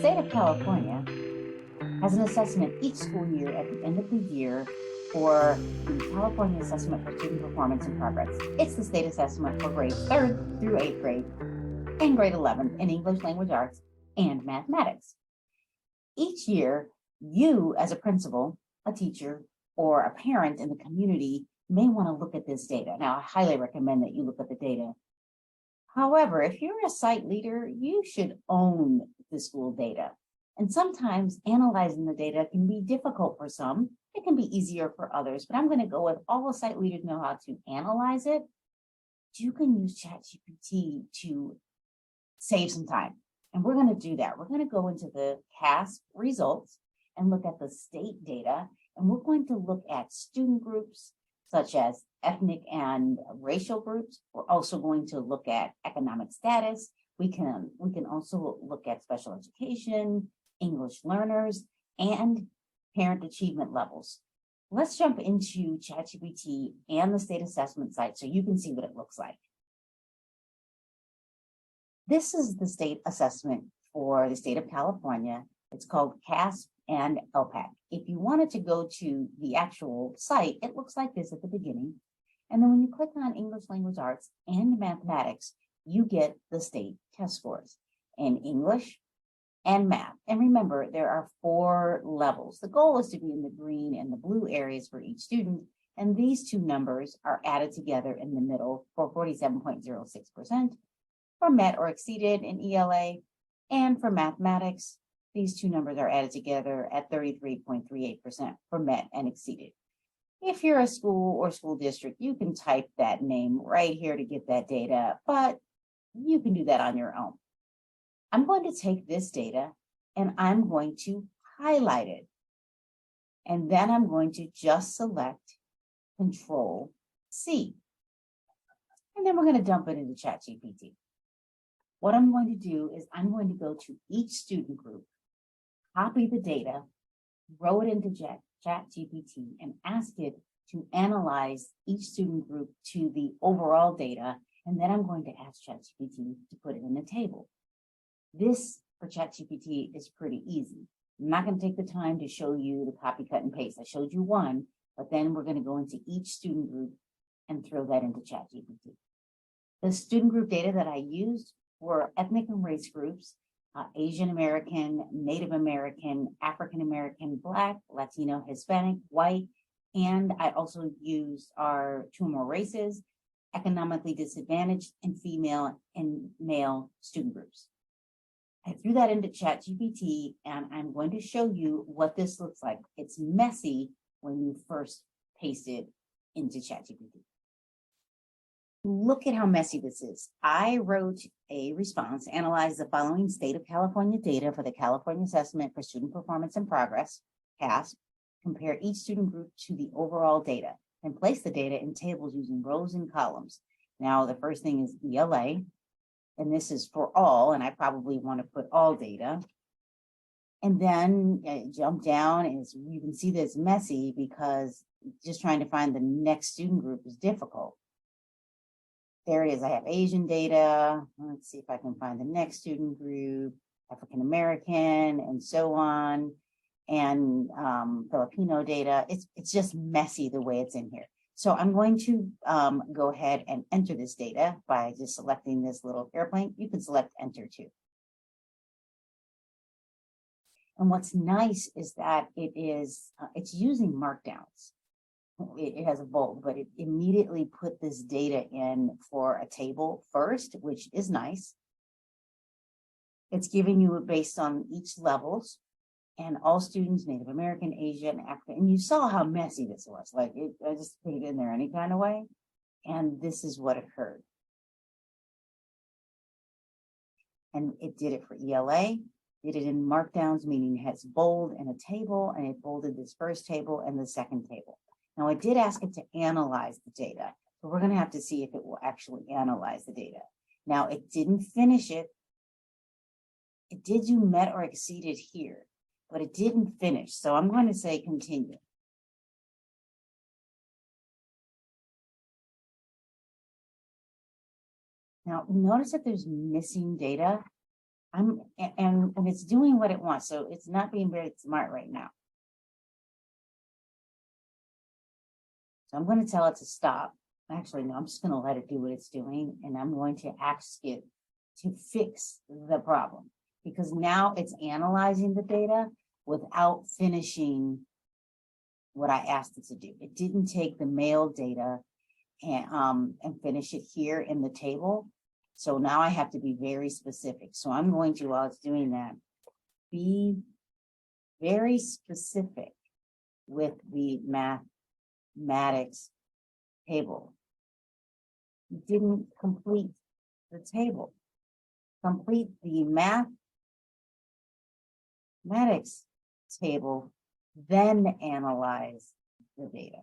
state of California has an assessment each school year at the end of the year for the California Assessment for Student Performance and Progress. It's the state assessment for grades 3rd through 8th grade and grade 11 in English language arts and mathematics. Each year, you as a principal, a teacher, or a parent in the community may want to look at this data. Now, I highly recommend that you look at the data. However, if you're a site leader, you should own the school data. And sometimes analyzing the data can be difficult for some. It can be easier for others, but I'm going to go with all the site leaders know how to analyze it. You can use ChatGPT to save some time. And we're going to do that. We're going to go into the CASP results and look at the state data. And we're going to look at student groups such as ethnic and racial groups. We're also going to look at economic status. We can also look at special education, English learners, and parent achievement levels. Let's jump into ChatGPT and the state assessment site so you can see what it looks like. This is the state assessment for the state of California. It's called CASP and LPAC. If you wanted to go to the actual site, it looks like this at the beginning. And then when you click on English language arts and mathematics, you get the state test scores in English and math. And remember, there are 4 levels. The goal is to be in the green and the blue areas for each student. And these two numbers are added together in the middle for 47.06%. For met or exceeded in ELA, and for mathematics, these two numbers are added together at 33.38% for met and exceeded. If you're a school or school district, you can type that name right here to get that data, but you can do that on your own. I'm going to take this data and I'm going to highlight it. And then I'm going to just select Control C. And then we're going to dump it into ChatGPT. What I'm going to do is I'm going to go to each student group, copy the data, throw it into ChatGPT, and ask it to analyze each student group to the overall data. And then I'm going to ask ChatGPT to put it in a table. This for ChatGPT is pretty easy. I'm not going to take the time to show you the copy, cut, and paste. I showed you one, but then we're going to go into each student group and throw that into ChatGPT. The student group data that I used were ethnic and race groups, Asian American, Native American, African American, Black, Latino, Hispanic, white, and I also used our 2 or more races, economically disadvantaged, and female and male student groups. I threw that into ChatGPT, and I'm going to show you what this looks like. It's messy when you first paste it into ChatGPT. Look at how messy this is. I wrote a response, analyze the following state of California data for the California Assessment for Student Performance and Progress, CASP, compare each student group to the overall data, and place the data in tables using rows and columns. Now, the first thing is ELA, and this is for all, and I probably want to put all data. And then jump down, and you can see that it's messy because just trying to find the next student group is difficult. There it is. I have Asian data. Let's see if I can find the next student group, African American, and so on, and Filipino data. It's just messy the way it's in here. So I'm going to go ahead and enter this data by just selecting this little airplane. You can select enter too. And what's nice is that it's using markdowns. It has a bold, but it immediately put this data in for a table first, which is nice. It's giving you it based on each levels and all students, Native American, Asian, African, and you saw how messy this was. Like I just put it in there any kind of way, and this is what occurred. And it did it for ELA, did it in markdowns, meaning it has bold and a table, and it bolded this first table and the second table. Now, I did ask it to analyze the data, so we're going to have to see if it will actually analyze the data. Now, it didn't finish it. It did do met or exceeded here, but it didn't finish. So I'm going to say continue. Now, notice that there's missing data. and it's doing what it wants. So it's not being very smart right now. So I'm going to tell it to stop. Actually, no, I'm just going to let it do what it's doing. And I'm going to ask it to fix the problem, because now it's analyzing the data without finishing what I asked it to do. It didn't take the mail data and finish it here in the table. So now I have to be very specific. So I'm going to, while it's doing that, be very specific with the mathematics table. You didn't complete the table. Complete the mathematics table, then analyze the data.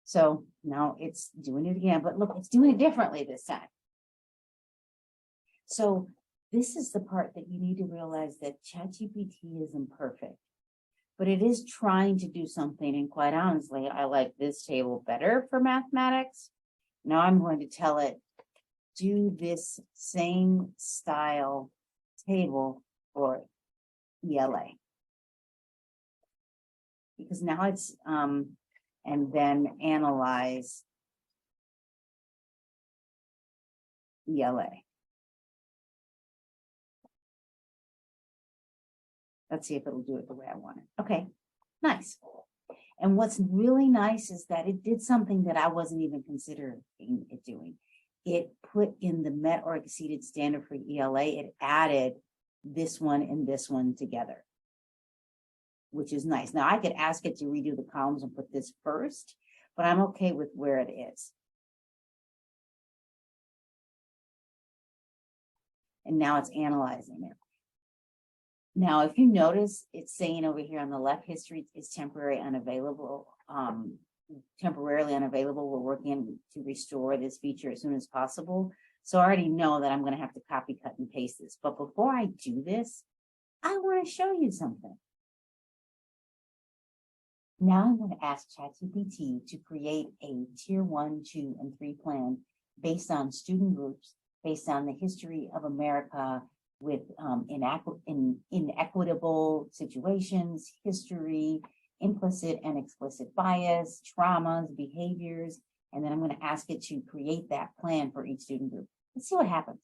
So now it's doing it again, but look, it's doing it differently this time. So this is the part that you need to realize, that ChatGPT is imperfect, but it is trying to do something. And quite honestly, I like this table better for mathematics. Now I'm going to tell it, do this same style table for ELA. Because now it's, and then analyze ELA. Let's see if it'll do it the way I want it. Okay, nice. And what's really nice is that it did something that I wasn't even considering it doing. It put in the met or exceeded standard for ELA. It added this one and this one together, which is nice. Now I could ask it to redo the columns and put this first, but I'm okay with where it is. And now it's analyzing it. Now, if you notice, it's saying over here on the left, history is temporarily unavailable. Temporarily unavailable. We're working to restore this feature as soon as possible. So I already know that I'm going to have to copy, cut, and paste this. But before I do this, I want to show you something. Now I'm going to ask ChatGPT to create a tier 1, 2, and 3 plan based on student groups, based on the history of America with inequitable situations, history, implicit and explicit bias, traumas, behaviors, and then I'm going to ask it to create that plan for each student group. Let's see what happens.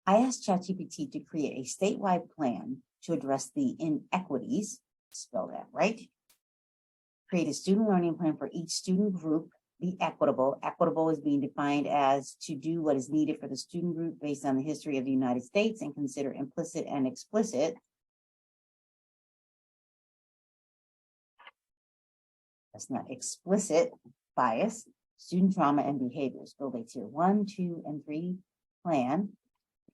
I asked ChatGPT to create a statewide plan to address the inequities, spell that right. Create a student learning plan for each student group. Be equitable. Equitable is being defined as to do what is needed for the student group based on the history of the United States and consider implicit and explicit. That's not explicit bias, student trauma and behaviors. Build a tier 1, 2, and 3 plan.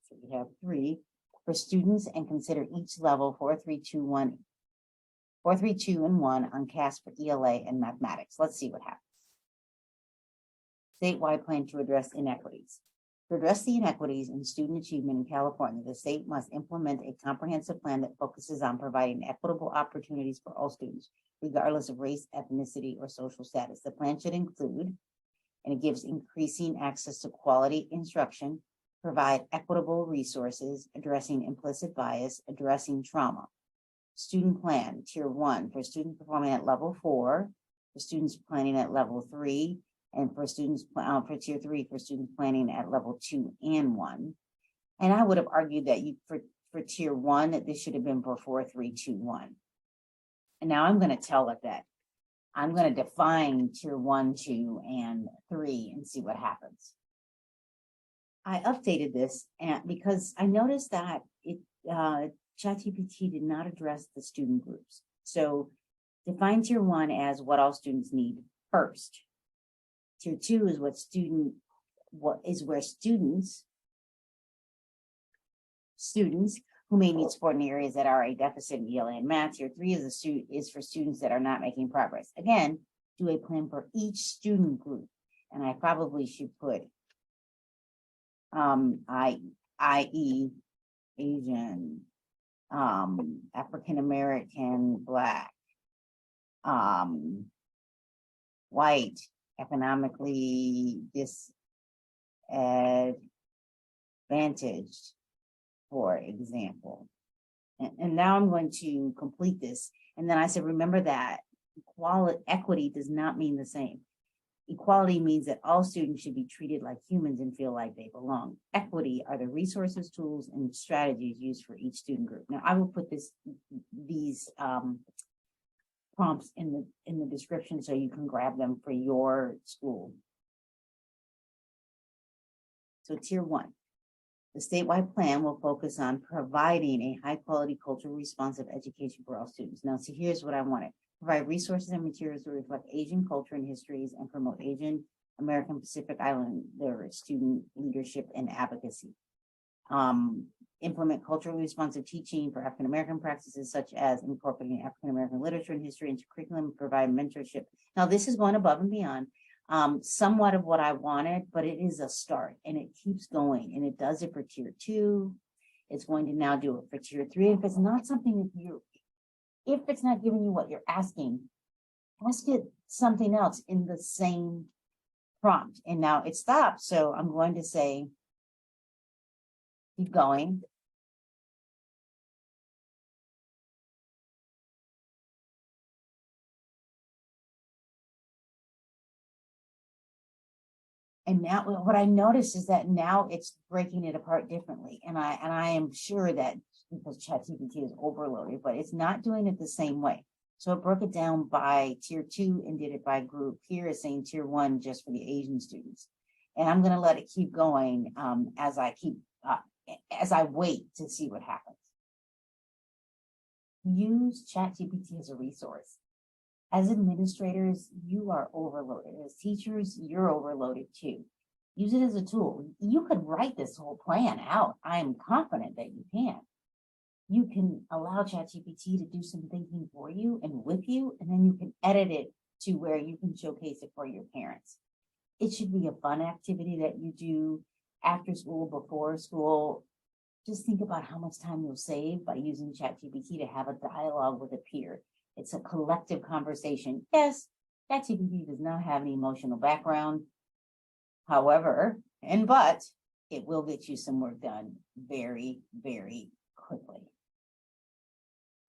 So we have 3 for students and consider each level 4, 3, 2, 1, 4, 3, 2, and 1 on CAS for ELA and mathematics. Let's see what happens. Statewide plan to address inequities. To address the inequities in student achievement in California, the state must implement a comprehensive plan that focuses on providing equitable opportunities for all students, regardless of race, ethnicity, or social status. The plan should include, and it gives increasing access to quality instruction, provide equitable resources, addressing implicit bias, addressing trauma. Student plan, tier 1, for students performing at level 4, for students planning at level 3, and for students for tier 3, for students planning at level 2 and 1. And I would have argued that for tier 1, that this should have been for 4, 3, 2, 1. And now I'm going to tell it that I'm going to define tier 1, 2, and 3 and see what happens. I updated this because I noticed that ChatGPT did not address the student groups. So define tier 1 as what all students need first. Tier 2 is where students who may need support in areas that are a deficit in ELA and math. Tier 3 is for students that are not making progress. Again, do a plan for each student group. And I probably should put i.e. Asian, African American, Black, white, economically disadvantaged, for example. And now I'm going to complete this. And then I said, remember that equity does not mean the same. Equality means that all students should be treated like humans and feel like they belong. Equity are the resources, tools, and strategies used for each student group. Now, I will put these prompts in the description so you can grab them for your school. So tier 1, the statewide plan will focus on providing a high quality culturally responsive education for all students. Now, so here's what I wanted. Provide resources and materials to reflect Asian culture and histories and promote Asian American Pacific Islander student leadership and advocacy. Implement culturally responsive teaching for African American practices, such as incorporating African American literature and history into curriculum, provide mentorship. Now, this is going above and beyond somewhat of what I wanted, but it is a start and it keeps going, and it does it for tier 2. It's going to now do it for tier 3. If it's not something that if it's not giving you what you're asking, ask it something else in the same prompt. And now it stopped. So I'm going to say, keep going. And now what I noticed is that now it's breaking it apart differently. And I am sure that because ChatGPT is overloaded, but it's not doing it the same way. So it broke it down by tier 2 and did it by group. Here is saying tier 1 just for the Asian students. And I'm going to let it keep going as I wait to see what happens. Use ChatGPT as a resource. As administrators, you are overloaded. As teachers, you're overloaded too. Use it as a tool. You could write this whole plan out. I am confident that you can. You can allow ChatGPT to do some thinking for you and with you, and then you can edit it to where you can showcase it for your parents. It should be a fun activity that you do after school, before school. Just think about how much time you'll save by using ChatGPT to have a dialogue with a peer. It's a collective conversation. Yes, ChatGPT does not have an emotional background. However, but it will get you some work done very, very quickly.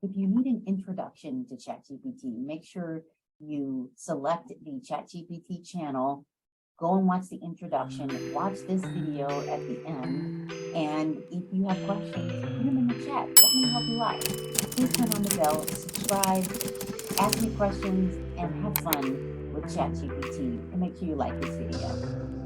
If you need an introduction to ChatGPT, make sure you select the ChatGPT channel, go and watch the introduction, watch this video at the end, and if you have questions, put them in the chat. Let me help you out. Please turn on the bell, subscribe, ask me questions, and have fun with ChatGPT, and make sure you like this video.